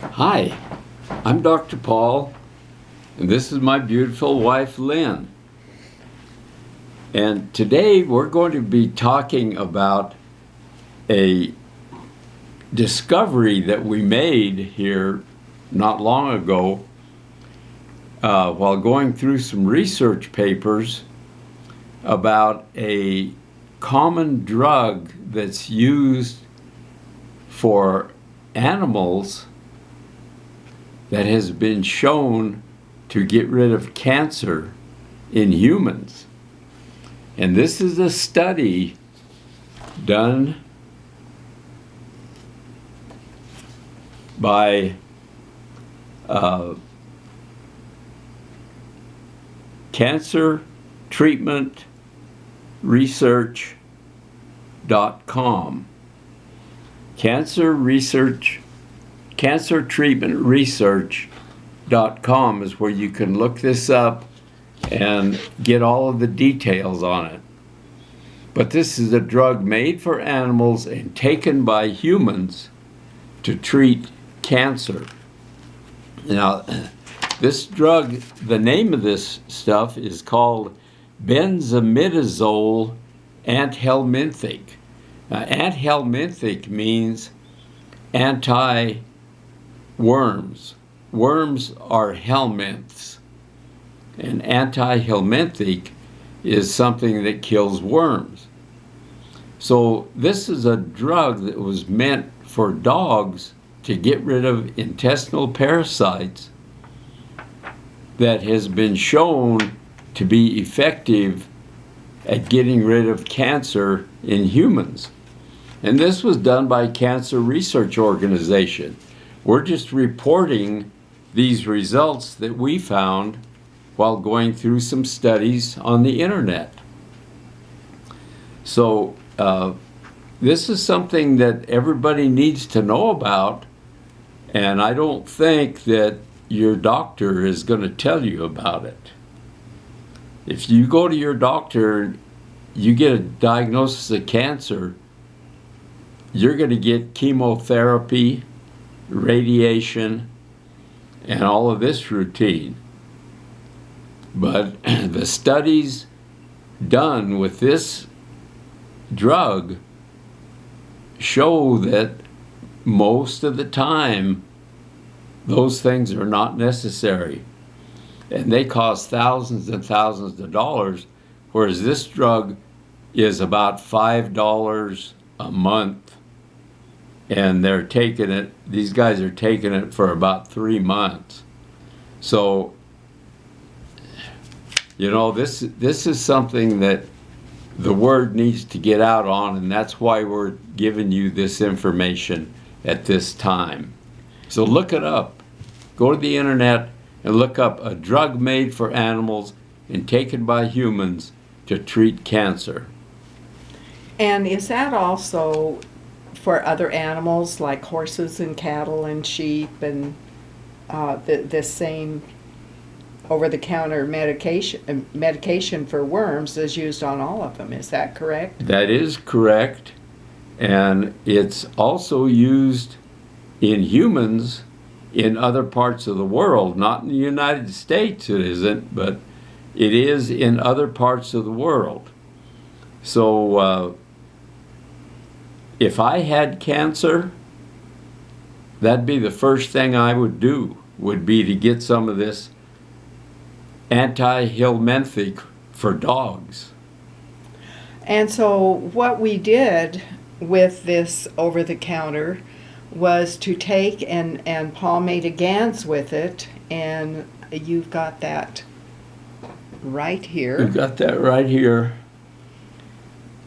Hi, I'm Dr. Paul, and this is my beautiful wife, Lynn. And today we're going to be talking about a discovery that we made here not long ago while going through some research papers about a common drug that's used for animals that has been shown to get rid of cancer in humans. And this is a study done by cancertreatmentresearch.com. Cancertreatmentresearch.com is where you can look this up and get all of the details on it. But this is a drug made for animals and taken by humans to treat cancer. Now, this drug, the name of this stuff is called benzimidazole antihelminthic. Now, antihelminthic means anti-worms. Worms are helminths, and antihelminthic is something that kills worms. So this is a drug that was meant for dogs to get rid of intestinal parasites that has been shown to be effective at getting rid of cancer in humans. And this was done by Cancer Research Organization. We're just reporting these results that we found while going through some studies on the internet. So this is something that everybody needs to know about, and I don't think that your doctor is going to tell you about it. If you go to your doctor, you get a diagnosis of cancer, you're going to get chemotherapy, radiation, and all of this routine. But the studies done with this drug show that most of the time those things are not necessary. And they cost thousands and thousands of dollars, whereas this drug is about $5 a month. And they're taking it, these guys are taking it for about 3 months. So, you know, this is something that the word needs to get out on, and that's why we're giving you this information at this time. So look it up. Go to the internet and look up a drug made for animals and taken by humans to treat cancer. And is that also for other animals like horses and cattle and sheep, and this same over-the-counter medication for worms is used on all of them? Is that correct? That is correct. And it's also used in humans in other parts of the world. Not in the United States it isn't, but it is in other parts of the world. So if I had cancer, that'd be the first thing I would do, would be to get some of this antihelminthic for dogs. And so what we did with this over-the-counter was to take and Paul made a GANS with it, and you've got that right here. We've got that right here.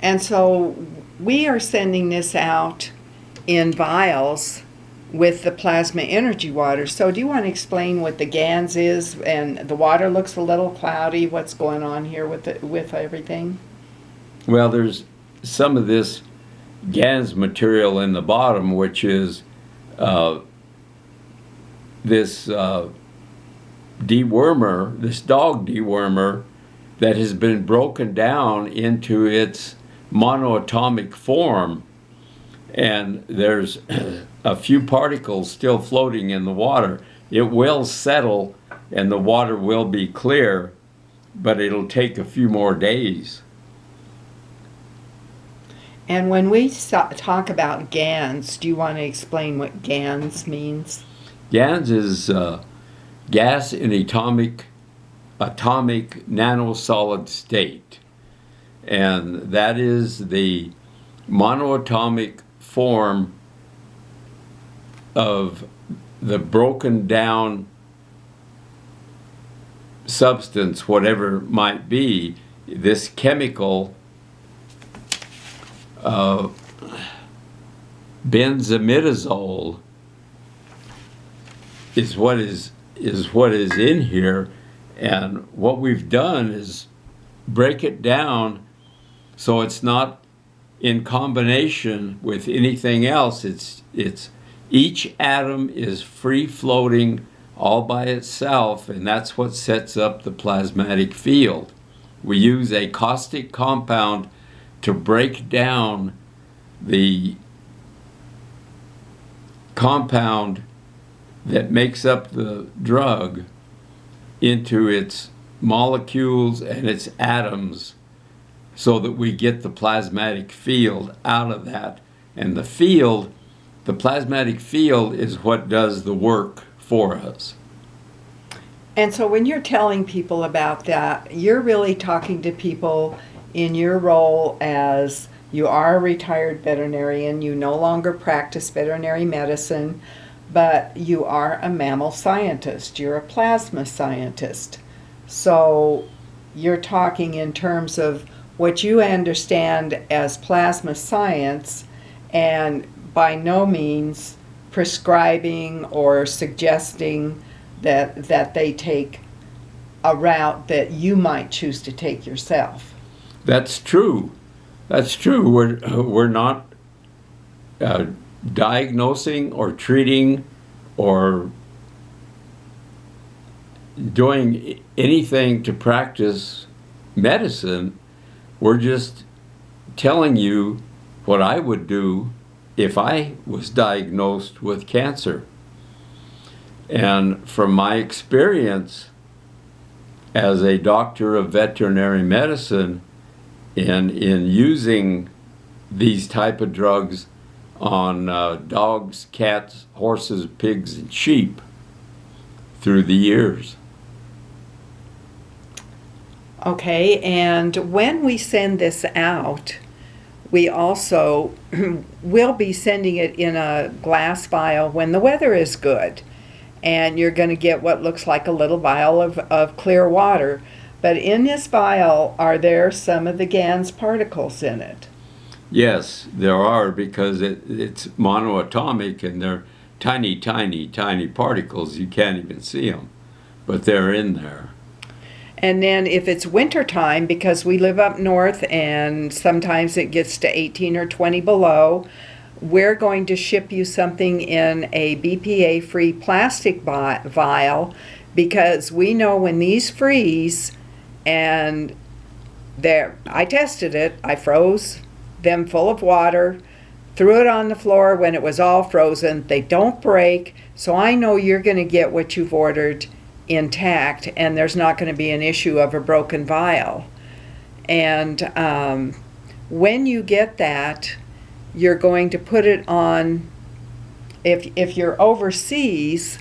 And so we are sending this out in vials with the plasma energy water. So do you want to explain what the GANS is? And the water looks a little cloudy. What's going on here with everything? Well, there's some of this GANS material in the bottom, which is this dewormer, this dog dewormer, that has been broken down into its monoatomic form. And there's a few particles still floating in the water. It will settle and the water will be clear, but it'll take a few more days. And when we talk about GANs, do you want to explain what GANs means? GANs is gas in atomic nanosolid state. And that is the monoatomic form of the broken down substance, whatever it might be. This chemical benzimidazole is what is in here, and what we've done is break it down so it's not in combination with anything else. It's each atom is free floating all by itself, and that's what sets up the plasmatic field. We use a caustic compound to break down the compound that makes up the drug into its molecules and its atoms so that we get the plasmatic field out of that. And the plasmatic field is what does the work for us. And so when you're telling people about that, you're really talking to people in your role as you are a retired veterinarian, you no longer practice veterinary medicine, but you are a mammal scientist, you're a plasma scientist. So you're talking in terms of what you understand as plasma science, and by no means prescribing or suggesting that they take a route that you might choose to take yourself. That's true. That's true. We're not diagnosing or treating or doing anything to practice medicine. We're just telling you what I would do if I was diagnosed with cancer. And from my experience as a doctor of veterinary medicine in using these type of drugs on dogs, cats, horses, pigs, and sheep through the years. Okay, and when we send this out, we also will be sending it in a glass vial when the weather is good. And you're going to get what looks like a little vial of clear water. But in this vial, are there some of the GANs particles in it? Yes, there are, because it's monoatomic and they're tiny, tiny, tiny particles. You can't even see them, but they're in there. And then if it's wintertime, because we live up north and sometimes it gets to 18 or 20 below, we're going to ship you something in a BPA-free plastic vial, because we know when these freeze, and I tested it, I froze them full of water, threw it on the floor when it was all frozen. They don't break, so I know you're going to get what you've ordered intact, and there's not going to be an issue of a broken vial. And when you get that, you're going to put it on, if you're overseas,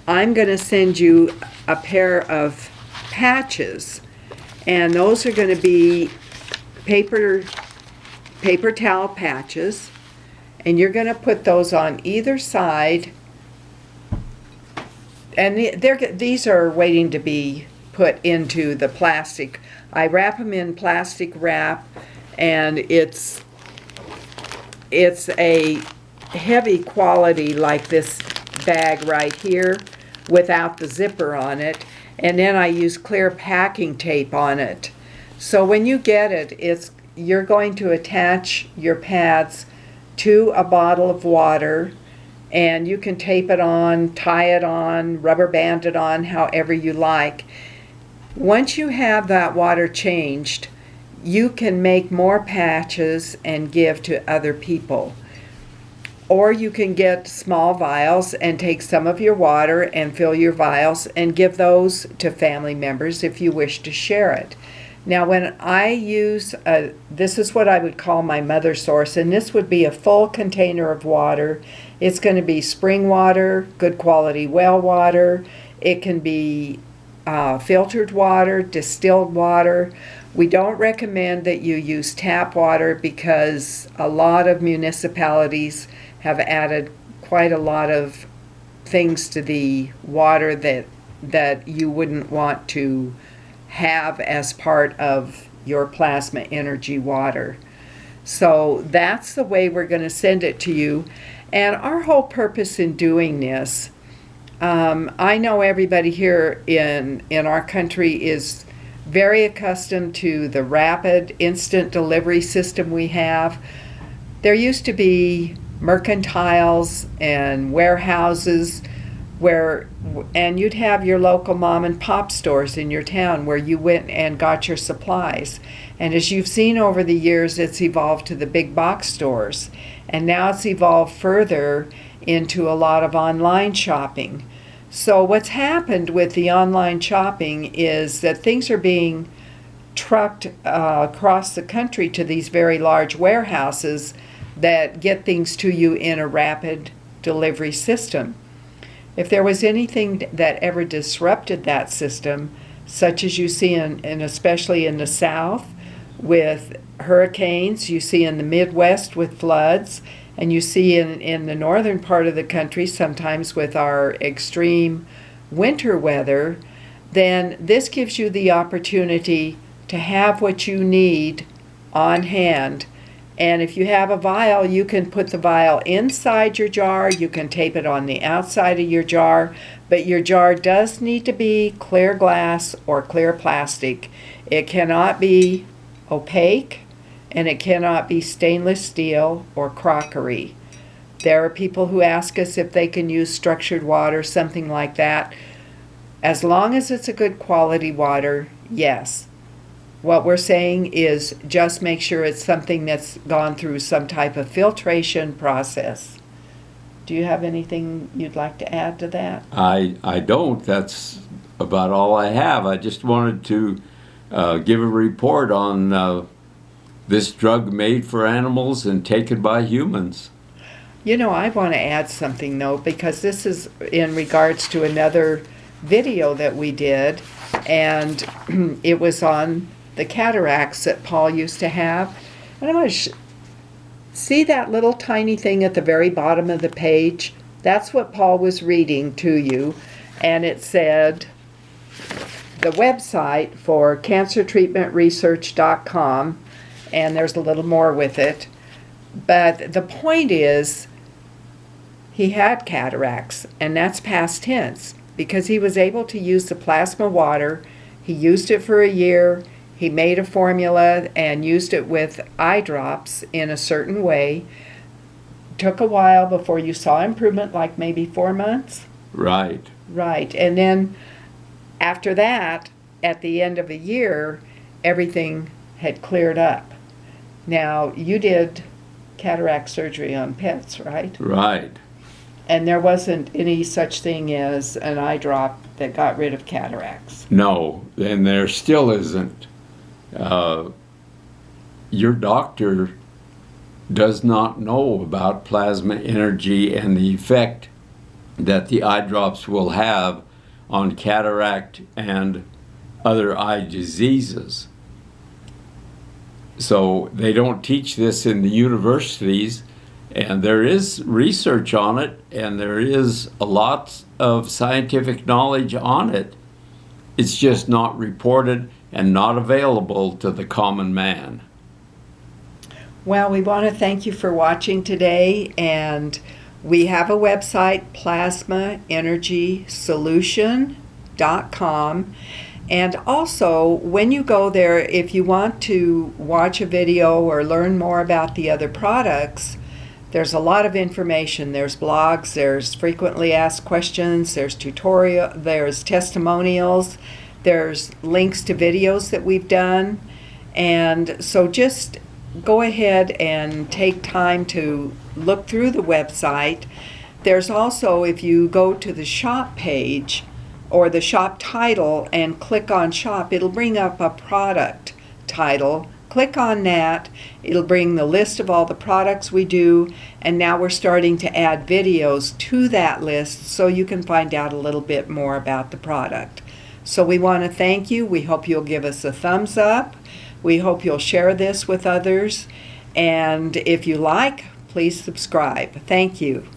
I'm going to send you a pair of patches, and those are going to be paper towel patches, and you're going to put those on either side. And these are waiting to be put into the plastic. I wrap them in plastic wrap, and it's a heavy quality, like this bag right here without the zipper on it. And then I use clear packing tape on it. So when you get it, you're going to attach your pads to a bottle of water, and you can tape it on, tie it on, rubber band it on, however you like. Once you have that water changed, you can make more patches and give to other people. Or you can get small vials and take some of your water and fill your vials and give those to family members if you wish to share it. Now when I use, this is what I would call my mother source, and this would be a full container of water. It's going to be spring water, good quality well water. It can be filtered water, distilled water. We don't recommend that you use tap water because a lot of municipalities have added quite a lot of things to the water that you wouldn't want to have as part of your plasma energy water. So that's the way we're going to send it to you. And our whole purpose in doing this, I know everybody here in our country is very accustomed to the rapid instant delivery system we have. There used to be mercantiles and warehouses and you'd have your local mom and pop stores in your town where you went and got your supplies. And as you've seen over the years, it's evolved to the big box stores. And now it's evolved further into a lot of online shopping. So what's happened with the online shopping is that things are being trucked across the country to these very large warehouses that get things to you in a rapid delivery system. If there was anything that ever disrupted that system, such as you see in especially in the South with hurricanes, you see in the Midwest with floods, and you see in the northern part of the country sometimes with our extreme winter weather, then this gives you the opportunity to have what you need on hand. And if you have a vial, you can put the vial inside your jar, you can tape it on the outside of your jar, but your jar does need to be clear glass or clear plastic. It cannot be opaque, and it cannot be stainless steel or crockery. There are people who ask us if they can use structured water, something like that. As long as it's a good quality water, yes. What we're saying is just make sure it's something that's gone through some type of filtration process. Do you have anything you'd like to add to that? I don't. That's about all I have. I just wanted to give a report on this drug made for animals and taken by humans. You know, I want to add something though, because this is in regards to another video that we did, and it was on the cataracts that Paul used to have. And I'm going to see that little tiny thing at the very bottom of the page. That's what Paul was reading to you, and it said the website for cancertreatmentresearch.com, and there's a little more with it. But the point is, he had cataracts, and that's past tense, because he was able to use the plasma water. He used it for a year. He made a formula and used it with eye drops in a certain way. Took a while before you saw improvement, like maybe 4 months. Right. Right. And then after that, at the end of a year, everything had cleared up. Now, you did cataract surgery on pets, right? Right. And there wasn't any such thing as an eye drop that got rid of cataracts. No, and there still isn't. Your doctor does not know about plasma energy and the effect that the eye drops will have on cataract and other eye diseases. So they don't teach this in the universities, and there is research on it, and there is a lot of scientific knowledge on it. It's just not reported and not available to the common man. Well, we want to thank you for watching today, and we have a website, plasmaenergysolution.com. And also, when you go there, if you want to watch a video or learn more about the other products, there's a lot of information. There's blogs, there's frequently asked questions, there's tutorial, there's testimonials, there's links to videos that we've done. And so just go ahead and take time to look through the website. There's also, if you go to the shop page or the shop title and click on shop, it'll bring up a product title. Click on that. It'll bring the list of all the products we do, and now we're starting to add videos to that list so you can find out a little bit more about the product. So we want to thank you. We hope you'll give us a thumbs up. We hope you'll share this with others. And if you like, please subscribe. Thank you.